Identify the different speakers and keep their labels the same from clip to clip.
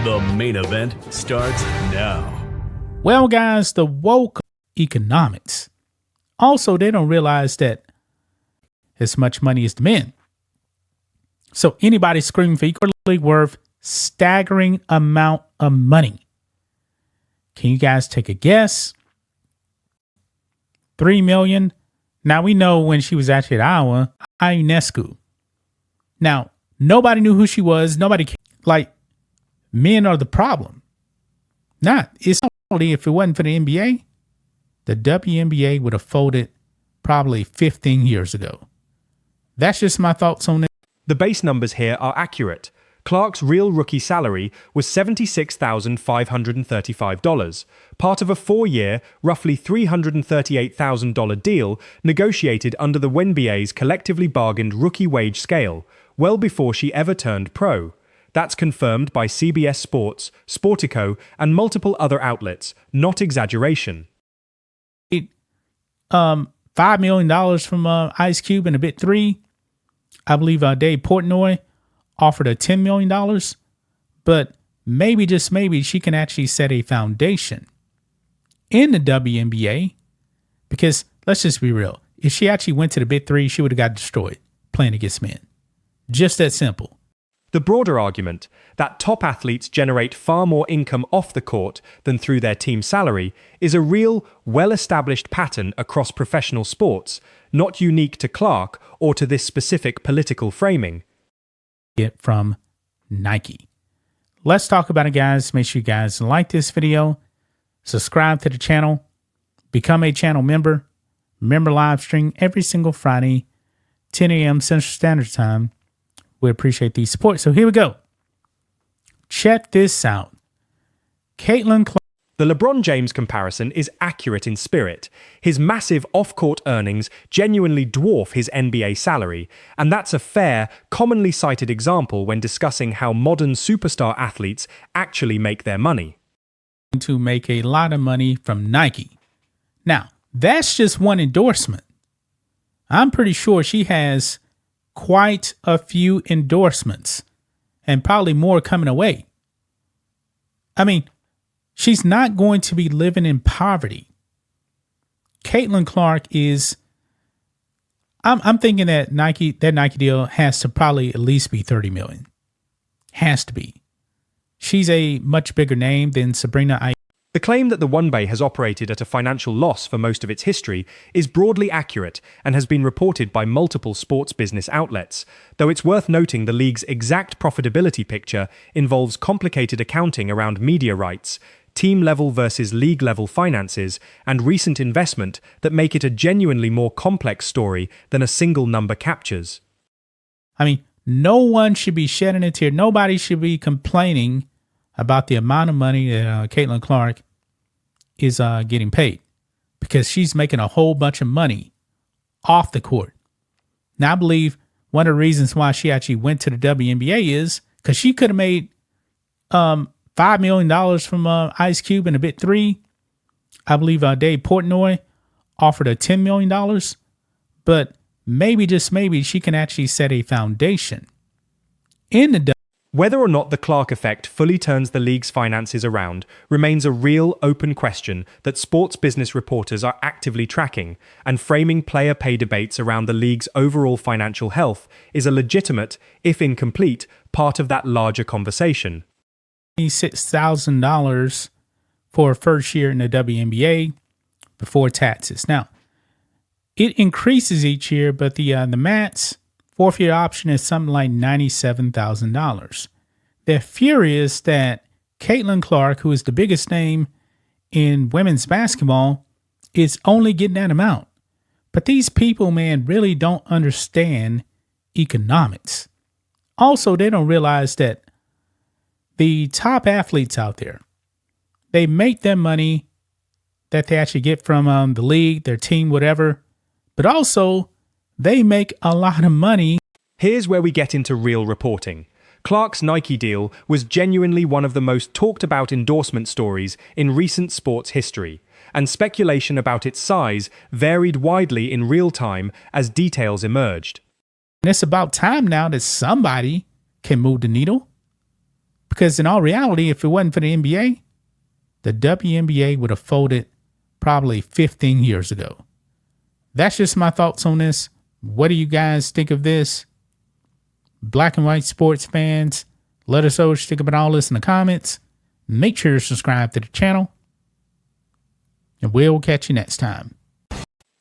Speaker 1: The main event starts now.
Speaker 2: Well, guys, the woke economics. Also, they don't realize that as much money as the men. So anybody screaming for equally worth staggering amount of money. Can you guys take a guess? 3 million. Now we know when she was actually at Iowa, Ionescu. Now, nobody knew who she was. Nobody cared. Like, men are the problem. It's only if it wasn't for the NBA, the WNBA would have folded probably 15 years ago. That's just my thoughts on it.
Speaker 3: The base numbers here are accurate. Clark's real rookie salary was $76,535, part of a 4-year, roughly $338,000 deal negotiated under the WNBA's collectively bargained rookie wage scale, well before she ever turned pro. That's confirmed by CBS Sports, Sportico, and multiple other outlets, not exaggeration.
Speaker 2: $5 million from Ice Cube and a bit 3. I believe Dave Portnoy offered her $10 million, but maybe, just maybe, she can actually set a foundation in the WNBA, because let's just be real. If she actually went to the big 3, she would have got destroyed playing against men. Just that simple.
Speaker 3: The broader argument that top athletes generate far more income off the court than through their team salary is a real, well-established pattern across professional sports, not unique to Clark or to this specific political framing.
Speaker 2: It from Nike. Let's talk about it, guys. Make sure you guys like this video, subscribe to the channel, become a channel member. Member live stream every single Friday, 10 a.m. Central Standard Time. We appreciate the support. So here we go. Check this out. Caitlin Clark.
Speaker 3: The LeBron James comparison is accurate in spirit. His massive off-court earnings genuinely dwarf his NBA salary, and that's a fair, commonly cited example when discussing how modern superstar athletes actually make their money.
Speaker 2: To make a lot of money from Nike. Now, that's just one endorsement. I'm pretty sure she has quite a few endorsements and probably more coming away. I mean, she's not going to be living in poverty. Caitlin Clark is, I'm thinking that Nike deal has to probably at least be 30 million. Has to be. She's a much bigger name than Sabrina.
Speaker 3: The claim that the WNBA has operated at a financial loss for most of its history is broadly accurate and has been reported by multiple sports business outlets, though it's worth noting the league's exact profitability picture involves complicated accounting around media rights, team-level versus league-level finances, and recent investment that make it a genuinely more complex story than a single number captures.
Speaker 2: I mean, no one should be shedding a tear. Nobody should be complaining about the amount of money that Caitlin Clark is getting paid, because she's making a whole bunch of money off the court. Now, I believe one of the reasons why she actually went to the WNBA is because she could have made $5 million from Ice Cube and a bit 3. I believe Dave Portnoy offered her $10 million, but maybe, just maybe, she can actually set a foundation in the
Speaker 3: Whether or not the Clark effect fully turns the league's finances around remains a real open question that sports business reporters are actively tracking, and framing player pay debates around the league's overall financial health is a legitimate, if incomplete, part of that larger conversation.
Speaker 2: $6,000 for a first year in the WNBA before taxes. Now, it increases each year, but the max 4th-year option is something like $97,000. They're furious that Caitlin Clark, who is the biggest name in women's basketball, is only getting that amount. But these people, man, really don't understand economics. Also, they don't realize that the top athletes out there, they make their money that they actually get from the league, their team, whatever. But also, they make a lot of money.
Speaker 3: Here's where we get into real reporting. Clark's Nike deal was genuinely one of the most talked about endorsement stories in recent sports history, and speculation about its size varied widely in real time as details emerged.
Speaker 2: And it's about time now that somebody can move the needle. Because in all reality, if it wasn't for the NBA, the WNBA would have folded probably 15 years ago. That's just my thoughts on this. What do you guys think of this? Black and white sports fans, let us know what you think about all this in the comments. Make sure to subscribe to the channel. And we'll catch you next time.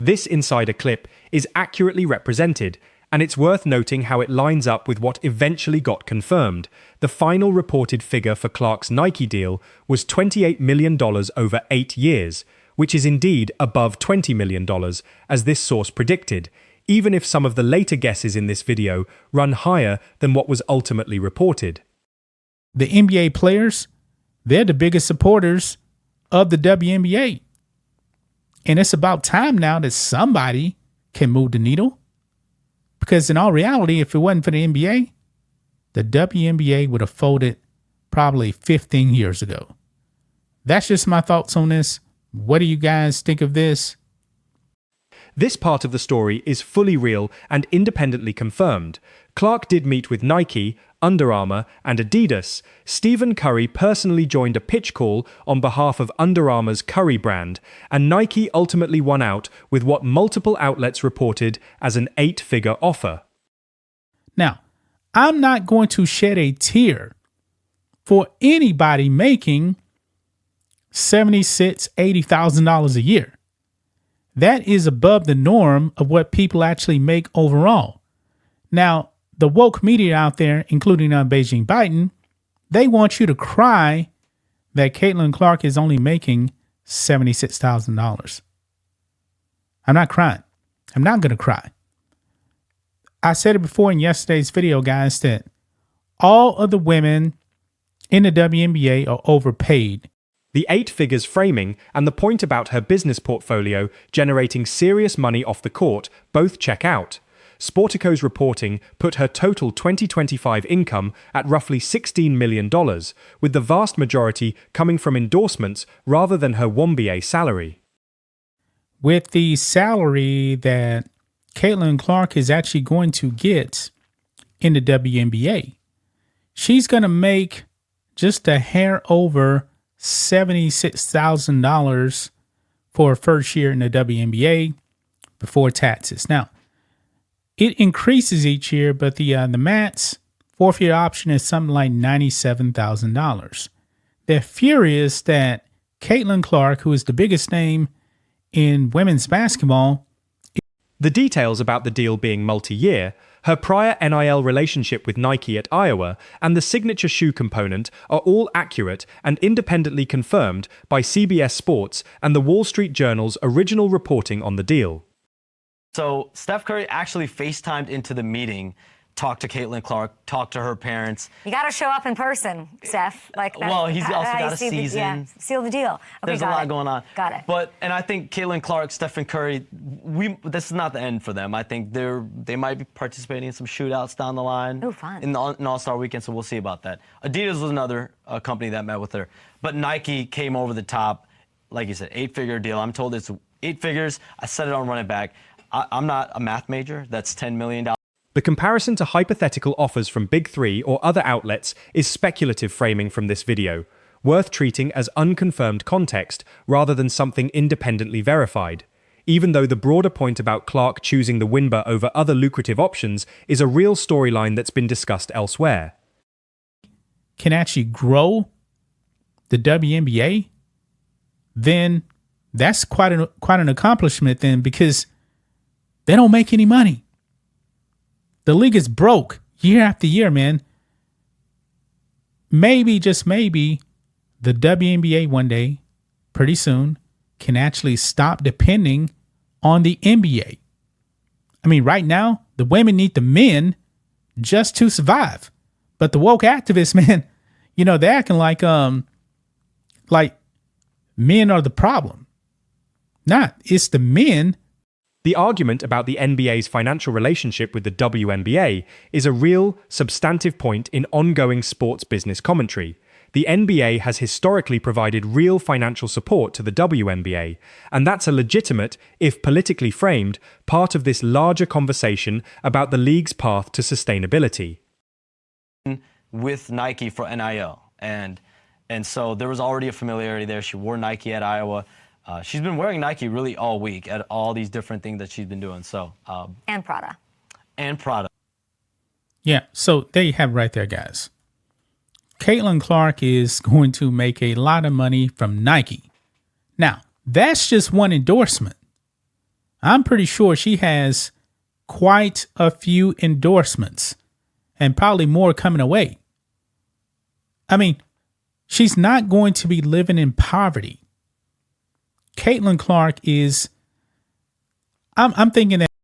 Speaker 3: This insider clip is accurately represented, and it's worth noting how it lines up with what eventually got confirmed. The final reported figure for Clark's Nike deal was $28 million over 8 years, which is indeed above $20 million, as this source predicted, even if some of the later guesses in this video run higher than what was ultimately reported.
Speaker 2: The NBA players, they're the biggest supporters of the WNBA. And it's about time now that somebody can move the needle. Because in all reality, if it wasn't for the NBA, the WNBA would have folded probably 15 years ago. That's just my thoughts on this. What do you guys think of this?
Speaker 3: This part of the story is fully real and independently confirmed. Clark did meet with Nike, Under Armour, and Adidas. Stephen Curry personally joined a pitch call on behalf of Under Armour's Curry brand, and Nike ultimately won out with what multiple outlets reported as an 8-figure offer.
Speaker 2: Now, I'm not going to shed a tear for anybody making $76,000, $80,000 a year. That is above the norm of what people actually make overall. Now, the woke media out there, including Beijing Biden, they want you to cry that Caitlin Clark is only making $76,000. I'm not crying. I'm not going to cry. I said it before in yesterday's video, guys, that all of the women in the WNBA are overpaid.
Speaker 3: The 8 figures framing and the point about her business portfolio generating serious money off the court both check out. Sportico's reporting put her total 2025 income at roughly $16 million, with the vast majority coming from endorsements rather than her WNBA salary.
Speaker 2: With the salary that Caitlin Clark is actually going to get in the WNBA, she's going to make just a hair over $76,000 for her first year in the WNBA before taxes. Now, it increases each year, but the max 4th-year option is something like $97,000. They're furious that Caitlin Clark, who is the biggest name in women's basketball.
Speaker 3: The details about the deal being multi-year, her prior NIL relationship with Nike at Iowa, and the signature shoe component are all accurate and independently confirmed by CBS Sports and the Wall Street Journal's original reporting on the deal.
Speaker 4: So Steph Curry actually FaceTimed into the meeting, talked to Caitlin Clark, talked to her parents.
Speaker 5: You got to show up in person, Steph. Like that.
Speaker 4: Well, he's also got a season.
Speaker 5: Seal the deal. Okay,
Speaker 4: There's a lot going on.
Speaker 5: Got it.
Speaker 4: And I think Caitlin Clark, Stephen Curry, this is not the end for them. I think they might be participating in some shootouts down the line.
Speaker 5: Oh, fun.
Speaker 4: In All-Star Weekend, so we'll see about that. Adidas was another company that met with her. But Nike came over the top, like you said, 8-figure deal. I'm told it's 8 figures. I said it on Run It Back. I'm not a math major. That's $10 million.
Speaker 3: The comparison to hypothetical offers from Big 3 or other outlets is speculative framing from this video, worth treating as unconfirmed context rather than something independently verified, even though the broader point about Clark choosing the WNBA over other lucrative options is a real storyline that's been discussed elsewhere.
Speaker 2: Can actually grow the WNBA, then that's quite an accomplishment then, because they don't make any money. The league is broke year after year, man. Maybe, just maybe, the WNBA one day, pretty soon, can actually stop depending on the NBA. I mean, right now, the women need the men just to survive. But the woke activists, man, they're acting like men are the problem. Not, it's the men.
Speaker 3: The argument about the NBA's financial relationship with the WNBA is a real, substantive point in ongoing sports business commentary. The NBA has historically provided real financial support to the WNBA, and that's a legitimate, if politically framed, part of this larger conversation about the league's path to sustainability.
Speaker 4: with Nike for NIL, and so there was already a familiarity there. She wore Nike at Iowa. She's been wearing Nike really all week at all these different things that she's been doing. So
Speaker 5: And Prada.
Speaker 4: and Prada.
Speaker 2: Yeah, so there you have it right there, guys. Caitlin Clark is going to make a lot of money from Nike. Now, that's just one endorsement. I'm pretty sure she has quite a few endorsements and probably more coming away. I mean, she's not going to be living in poverty. Caitlin Clark is, I'm thinking that